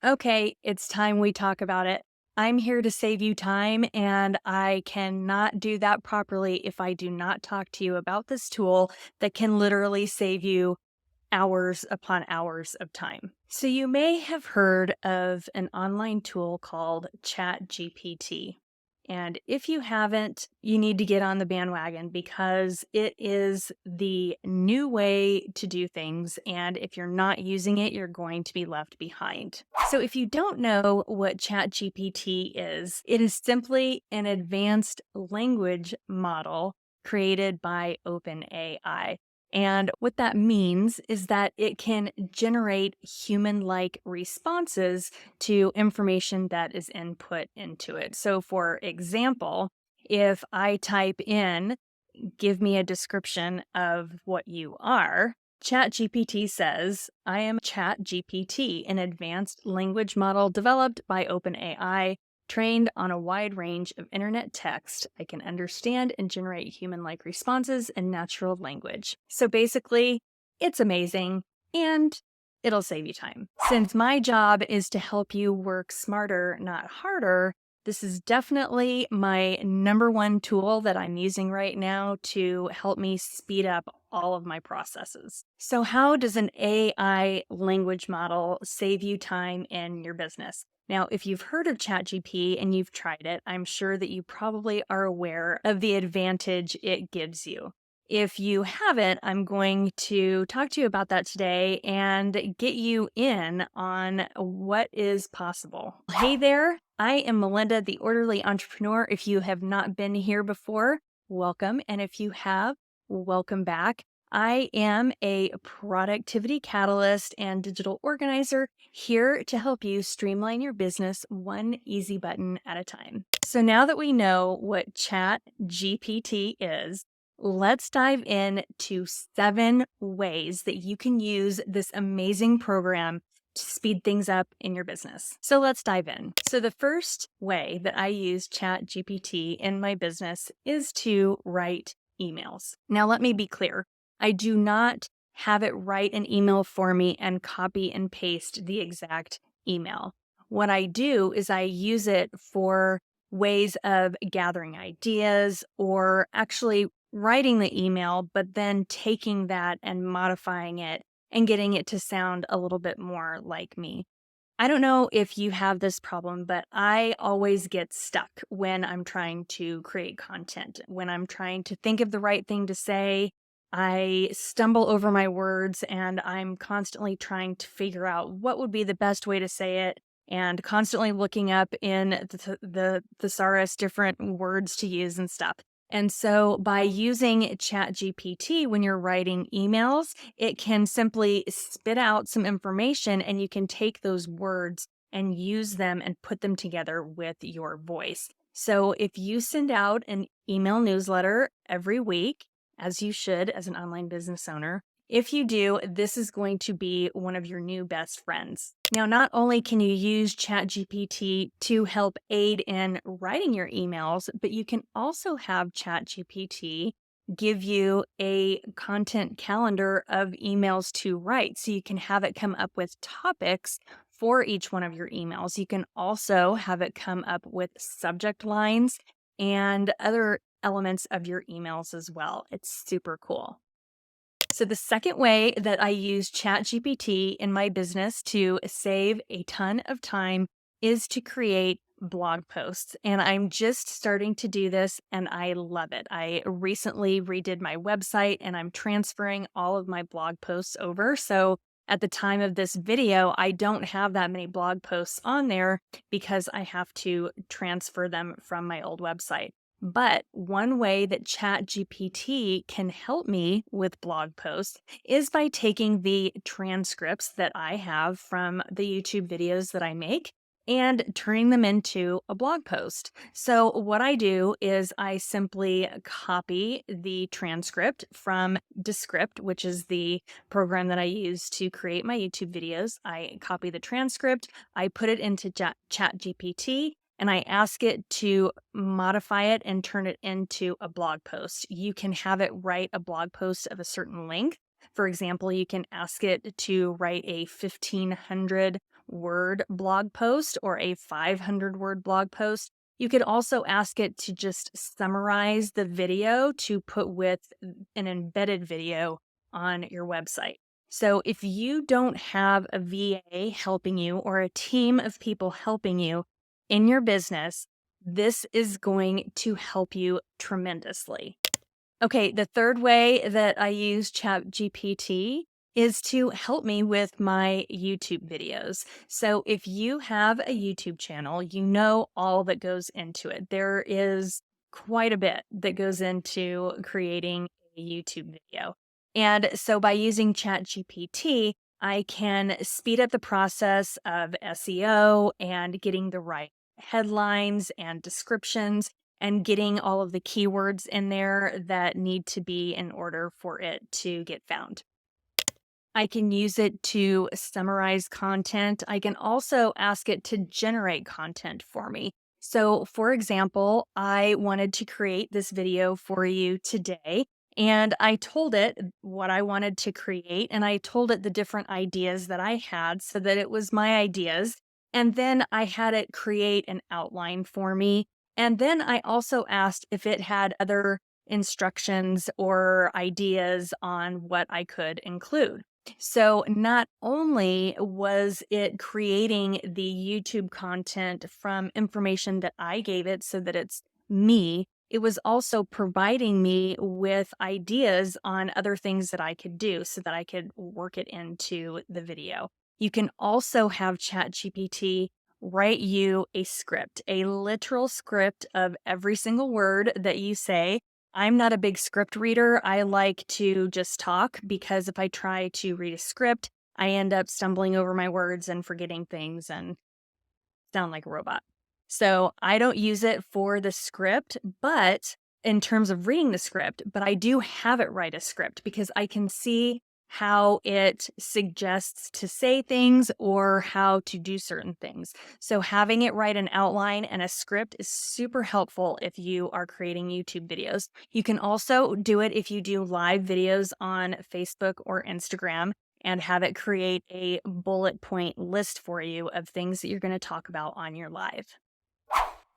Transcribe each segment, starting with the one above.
Okay, it's time we talk about it. I'm here to save you time, and I cannot do that properly if I do not talk to you about this tool that can literally save you hours upon hours of time. So, you may have heard of an online tool called ChatGPT. And if you haven't, you need to get on the bandwagon because it is the new way to do things. And if you're not using it, you're going to be left behind. So, if you don't know what ChatGPT is, it is simply an advanced language model created by OpenAI. And what that means is that it can generate human like responses to information that is input into it. So, for example, if I type in, give me a description of what you are, ChatGPT says, I am ChatGPT, an advanced language model developed by OpenAI, trained on a wide range of internet text. I can understand and generate human like responses in natural language. So basically, it's amazing and it'll save you time. Since my job is to help you work smarter, not harder, this is definitely my number one tool that I'm using right now to help me speed up all of my processes. So, how does an AI language model save you time in your business? Now, if you've heard of ChatGPT and you've tried it, I'm sure that you probably are aware of the advantage it gives you. If you haven't, I'm going to talk to you about that today and get you in on what is possible. Hey there, I am Melinda, the Orderly Entrepreneur. If you have not been here before, welcome. And if you have, welcome back. I am a productivity catalyst and digital organizer here to help you streamline your business one easy button at a time. So now that we know what Chat GPT is, let's dive in to 7 ways that you can use this amazing program to speed things up in your business. So let's dive in. So the first way that I use ChatGPT in my business is to write emails. Now let me be clear. I do not have it write an email for me and copy and paste the exact email. What I do is I use it for ways of gathering ideas or actually writing the email, but then taking that and modifying it and getting it to sound a little bit more like me. I don't know if you have this problem, but I always get stuck when I'm trying to create content. When I'm trying to think of the right thing to say, I stumble over my words and I'm constantly trying to figure out what would be the best way to say it and constantly looking up in the thesaurus different words to use and stuff. And so by using ChatGPT when you're writing emails, it can simply spit out some information and you can take those words and use them and put them together with your voice. So if you send out an email newsletter every week, as you should as an online business owner, if you do, this is going to be one of your new best friends. Now, not only can you use ChatGPT to help aid in writing your emails, but you can also have ChatGPT give you a content calendar of emails to write. So you can have it come up with topics for each one of your emails. You can also have it come up with subject lines and other elements of your emails as well. It's super cool. So, the second way that I use ChatGPT in my business to save a ton of time is to create blog posts. And I'm just starting to do this and I love it. I recently redid my website and I'm transferring all of my blog posts over. So, at the time of this video, I don't have that many blog posts on there because I have to transfer them from my old website. But one way that ChatGPT can help me with blog posts is by taking the transcripts that I have from the YouTube videos that I make and turning them into a blog post. So, what I do is I simply copy the transcript from Descript, which is the program that I use to create my YouTube videos. I copy the transcript, I put it into ChatGPT, and I ask it to modify it and turn it into a blog post. You can have it write a blog post of a certain length. For example, you can ask it to write a 1,500 word blog post or a 500-word blog post, you could also ask it to just summarize the video to put with an embedded video on your website. So if you don't have a VA helping you or a team of people helping you in your business, this is going to help you tremendously. Okay, the third way that I use ChatGPT is to help me with my YouTube videos. So if you have a YouTube channel, you know all that goes into it. There is quite a bit that goes into creating a YouTube video. And so by using ChatGPT, I can speed up the process of SEO and getting the right headlines and descriptions and getting all of the keywords in there that need to be in order for it to get found. I can use it to summarize content. I can also ask it to generate content for me. So, for example, I wanted to create this video for you today, and I told it what I wanted to create, and I told it the different ideas that I had so that it was my ideas. And then I had it create an outline for me. And then I also asked if it had other instructions or ideas on what I could include. So not only was it creating the YouTube content from information that I gave it so that it's me, it was also providing me with ideas on other things that I could do so that I could work it into the video. You can also have ChatGPT write you a script, a literal script of every single word that you say. I'm not a big script reader. I like to just talk because if I try to read a script, I end up stumbling over my words and forgetting things and sound like a robot. So I don't use it for the script, but in terms of reading the script, but I do have it write a script because I can see how it suggests to say things or how to do certain things. So having it write an outline and a script is super helpful if you are creating YouTube videos. You can also do it if you do live videos on Facebook or Instagram and have it create a bullet point list for you of things that you're going to talk about on your live.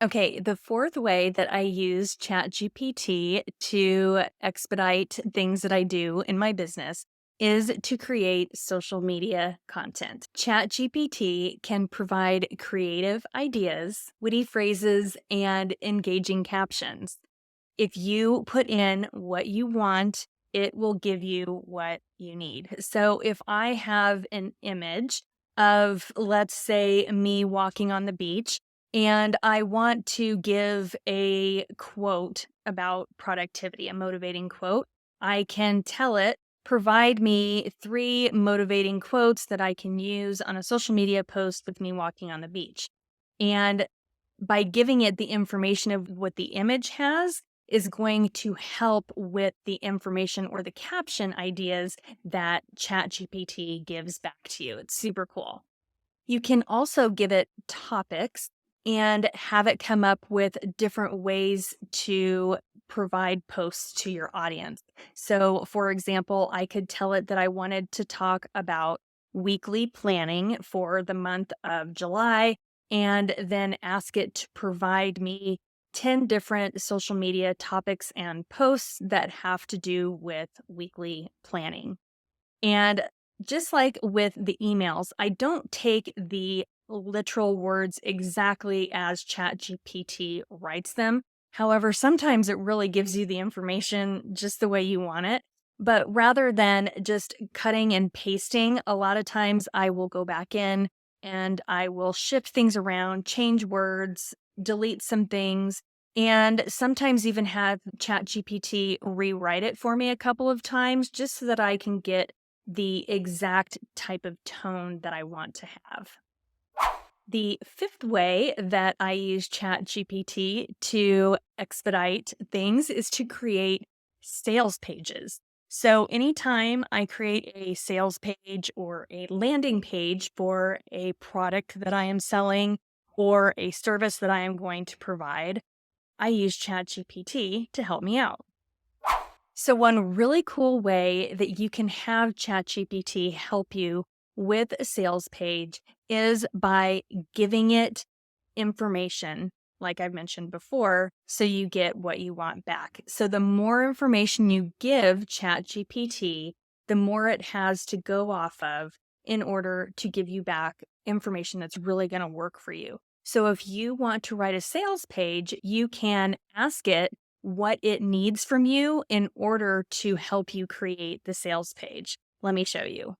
Okay, the fourth way that I use ChatGPT to expedite things that I do in my business is to create social media content. ChatGPT can provide creative ideas, witty phrases, and engaging captions. If you put in what you want, it will give you what you need. So if I have an image of, let's say, me walking on the beach, and I want to give a quote about productivity, a motivating quote, I can tell it, provide me 3 motivating quotes that I can use on a social media post with me walking on the beach. And by giving it the information of what the image has, is going to help with the information or the caption ideas that ChatGPT gives back to you. It's super cool. You can also give it topics and have it come up with different ways to provide posts to your audience. So, for example, I could tell it that I wanted to talk about weekly planning for the month of July and then ask it to provide me 10 different social media topics and posts that have to do with weekly planning. And just like with the emails, I don't take the literal words exactly as ChatGPT writes them. However, sometimes it really gives you the information just the way you want it. But rather than just cutting and pasting, a lot of times I will go back in and I will shift things around, change words, delete some things, and sometimes even have ChatGPT rewrite it for me a couple of times just so that I can get the exact type of tone that I want to have. The fifth way that I use ChatGPT to expedite things is to create sales pages. So anytime I create a sales page or a landing page for a product that I am selling or a service that I am going to provide, I use ChatGPT to help me out. So one really cool way that you can have ChatGPT help you with a sales page is by giving it information, like I've mentioned before, so you get what you want back. So the more information you give ChatGPT, the more it has to go off of in order to give you back information that's really going to work for you. So if you want to write a sales page, you can ask it what it needs from you in order to help you create the sales page. Let me show you.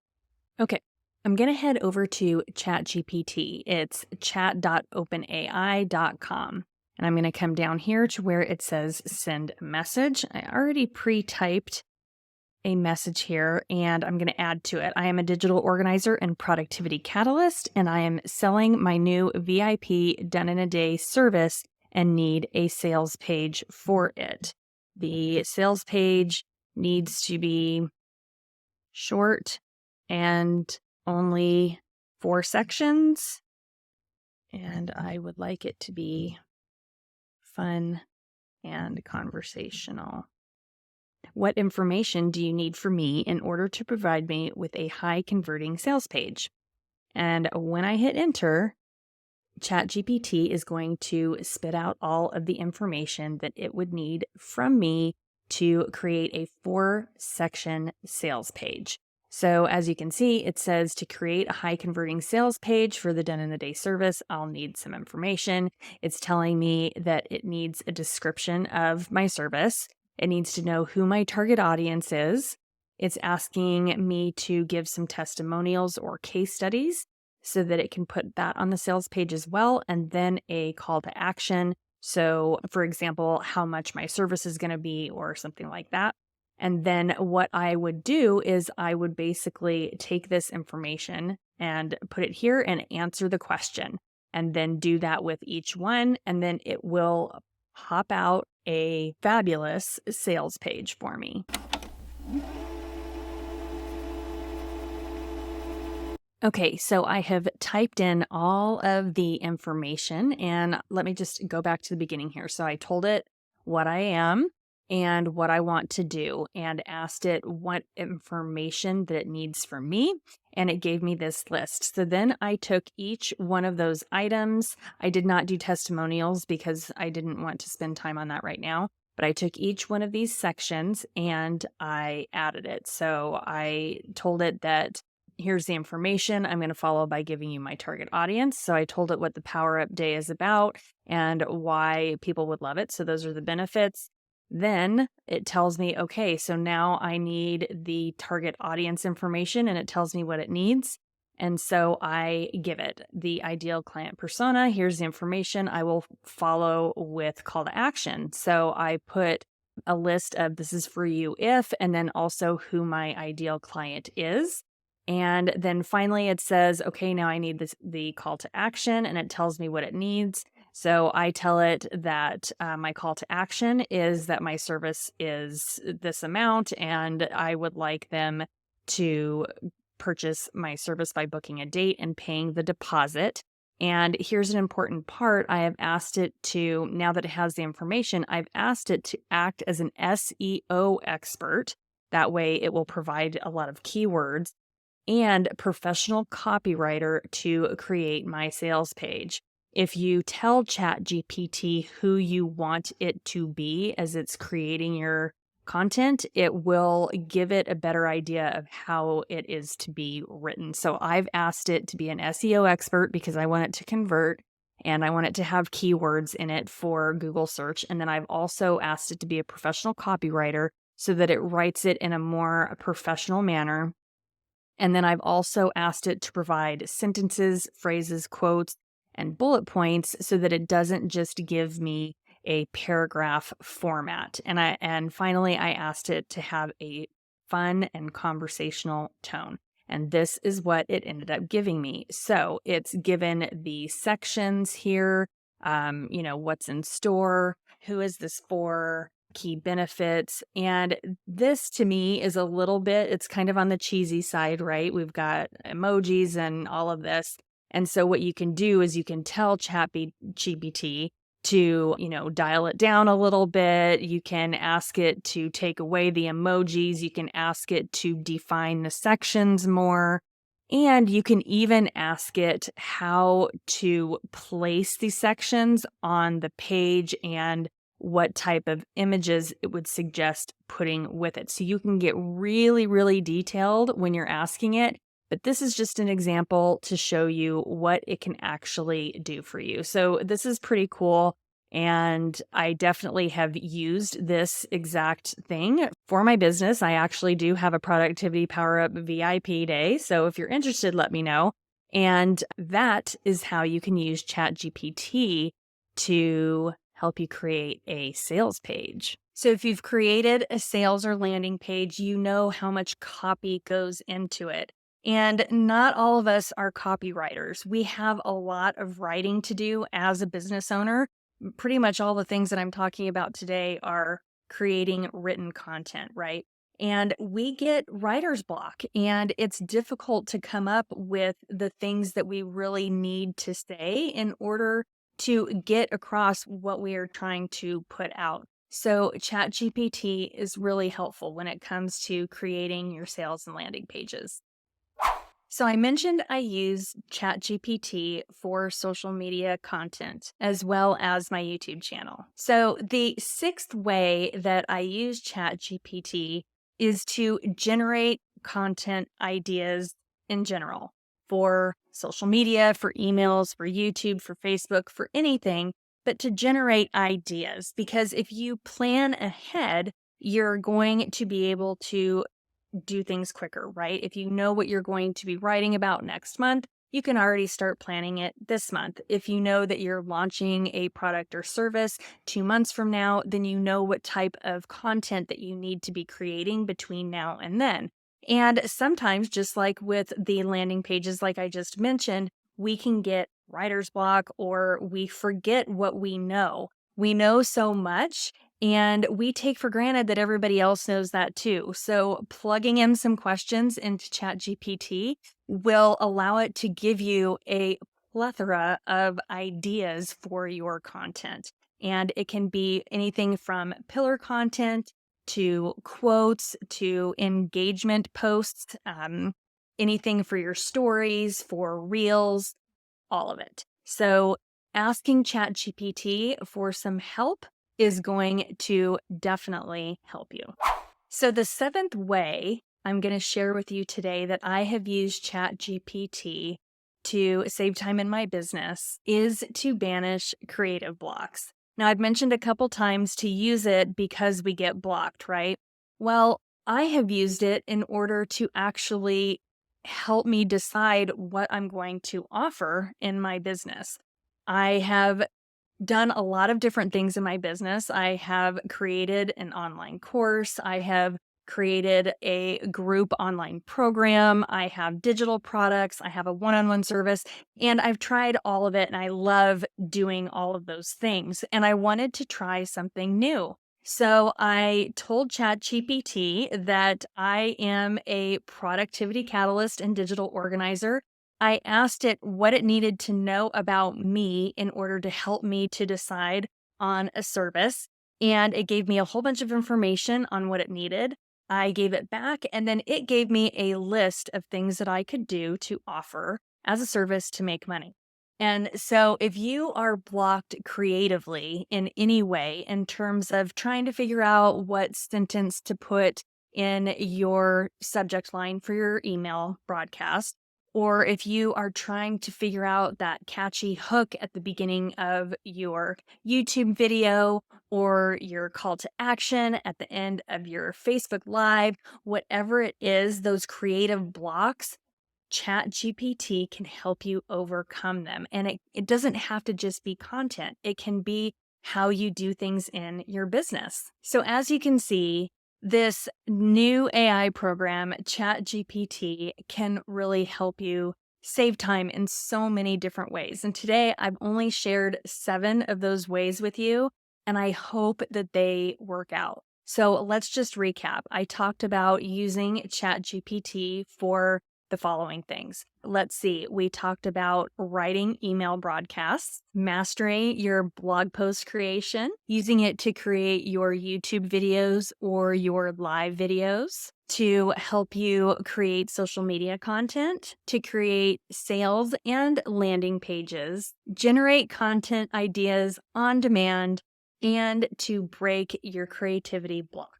Okay, I'm going to head over to ChatGPT. It's chat.openai.com. And I'm going to come down here to where it says send a message. I already pre-typed a message here, and I'm going to add to it. I am a digital organizer and productivity catalyst, and I am selling my new VIP done in a day service and need a sales page for it. The sales page needs to be short and only 4 sections, and I would like it to be fun and conversational. What information do you need from me in order to provide me with a high converting sales page? And when I hit enter, ChatGPT is going to spit out all of the information that it would need from me to create a 4-section sales page. So as you can see, it says to create a high converting sales page for the done in a day service, I'll need some information. It's telling me that it needs a description of my service. It needs to know who my target audience is. It's asking me to give some testimonials or case studies so that it can put that on the sales page as well, and then a call to action. So, for example, how much my service is going to be or something like that. And then what I would do is I would basically take this information and put it here and answer the question, and then do that with each one. And then it will pop out a fabulous sales page for me. Okay, so I have typed in all of the information, and let me just go back to the beginning here. So I told it what I am and what I want to do, and asked it what information that it needs from me, and it gave me this list. So then I took each one of those items. I did not do testimonials because I didn't want to spend time on that right now, but I took each one of these sections and I added it. So I told it that here's the information I'm going to follow by giving you my target audience. So I told it what the Power Up Day is about and why people would love it. So those are the benefits. Then it tells me, okay, so now I need the target audience information, and it tells me what it needs. And so I give it the ideal client persona. Here's the information. I will follow with call to action. So I put a list of this is for you if, and then also who my ideal client is. And then finally it says, okay, now I need the call to action, and it tells me what it needs. So I tell it that my call to action is that my service is this amount, and I would like them to purchase my service by booking a date and paying the deposit. And here's an important part. I have asked it to, now that it has the information, I've asked it to act as an SEO expert. That way it will provide a lot of keywords, and professional copywriter to create my sales page. If you tell ChatGPT who you want it to be as it's creating your content, it will give it a better idea of how it is to be written. So I've asked it to be an SEO expert because I want it to convert, and I want it to have keywords in it for Google search. And then I've also asked it to be a professional copywriter so that it writes it in a more professional manner. And then I've also asked it to provide sentences, phrases, quotes, and bullet points so that it doesn't just give me a paragraph format. And finally, I asked it to have a fun and conversational tone. And this is what it ended up giving me. So it's given the sections here, what's in store, who is this for, key benefits. And this to me is a little bit, it's kind of on the cheesy side, right? We've got emojis and all of this. And so what you can do is you can tell ChatGPT to, dial it down a little bit. You can ask it to take away the emojis. You can ask it to define the sections more. And you can even ask it how to place these sections on the page and what type of images it would suggest putting with it. So you can get really, really detailed when you're asking it. But this is just an example to show you what it can actually do for you. So this is pretty cool. And I definitely have used this exact thing for my business. I actually do have a productivity power up VIP day. So if you're interested, let me know. And that is how you can use ChatGPT to help you create a sales page. So if you've created a sales or landing page, you know how much copy goes into it. And not all of us are copywriters. We have a lot of writing to do as a business owner. Pretty much all the things that I'm talking about today are creating written content, right? And we get writer's block, and it's difficult to come up with the things that we really need to say in order to get across what we are trying to put out. So ChatGPT is really helpful when it comes to creating your sales and landing pages. So I mentioned I use ChatGPT for social media content as well as my YouTube channel. So the sixth way that I use ChatGPT is to generate content ideas in general for social media, for emails, for YouTube, for Facebook, for anything, but to generate ideas. Because if you plan ahead, you're going to be able to do things quicker, right? If you know what you're going to be writing about next month, you can already start planning it this month. If you know that you're launching a product or service 2 months from now, then you know what type of content that you need to be creating between now and then. And sometimes, just like with the landing pages, like I just mentioned, we can get writer's block or we forget what we know. We know so much and we take for granted that everybody else knows that too. So plugging in some questions into ChatGPT will allow it to give you a plethora of ideas for your content. And it can be anything from pillar content to quotes to engagement posts, anything for your stories, for reels, all of it. So asking ChatGPT for some help is going to definitely help you. So the seventh way I'm going to share with you today that I have used ChatGPT to save time in my business is to banish creative blocks. Now, I've mentioned a couple times to use it because we get blocked, right? Well, I have used it in order to actually help me decide what I'm going to offer in my business. I have done a lot of different things in my business. I have created an online course. I have created a group online program. I have digital products. I have a one-on-one service, and I've tried all of it, and I love doing all of those things. And I wanted to try something new. So I told ChatGPT that I am a productivity catalyst and digital organizer. I asked it what it needed to know about me in order to help me to decide on a service. And it gave me a whole bunch of information on what it needed. I gave it back, and then it gave me a list of things that I could do to offer as a service to make money. And so if you are blocked creatively in any way in terms of trying to figure out what sentence to put in your subject line for your email broadcast, or if you are trying to figure out that catchy hook at the beginning of your YouTube video or your call to action at the end of your Facebook Live, whatever it is, those creative blocks, ChatGPT can help you overcome them. And it doesn't have to just be content. It can be how you do things in your business. So as you can see, this new AI program, ChatGPT, can really help you save time in so many different ways. And today I've only shared 7 of those ways with you, and I hope that they work out. So let's just recap. I talked about using ChatGPT for the following things. Let's see, we talked about writing email broadcasts, mastering your blog post creation, using it to create your YouTube videos or your live videos, to help you create social media content, to create sales and landing pages, generate content ideas on demand, and to break your creativity blocks.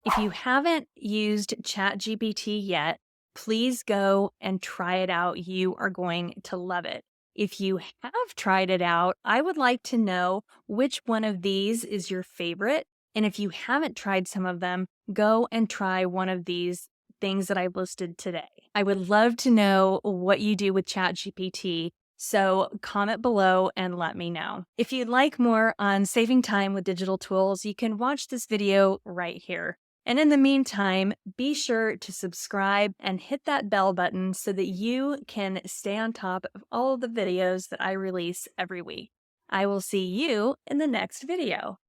If you haven't used ChatGPT yet, please go and try it out. You are going to love it. If you have tried it out, I would like to know which one of these is your favorite. And if you haven't tried some of them, go and try one of these things that I've listed today. I would love to know what you do with ChatGPT. So comment below and let me know. If you'd like more on saving time with digital tools, you can watch this video right here. And in the meantime, be sure to subscribe and hit that bell button so that you can stay on top of all of the videos that I release every week. I will see you in the next video.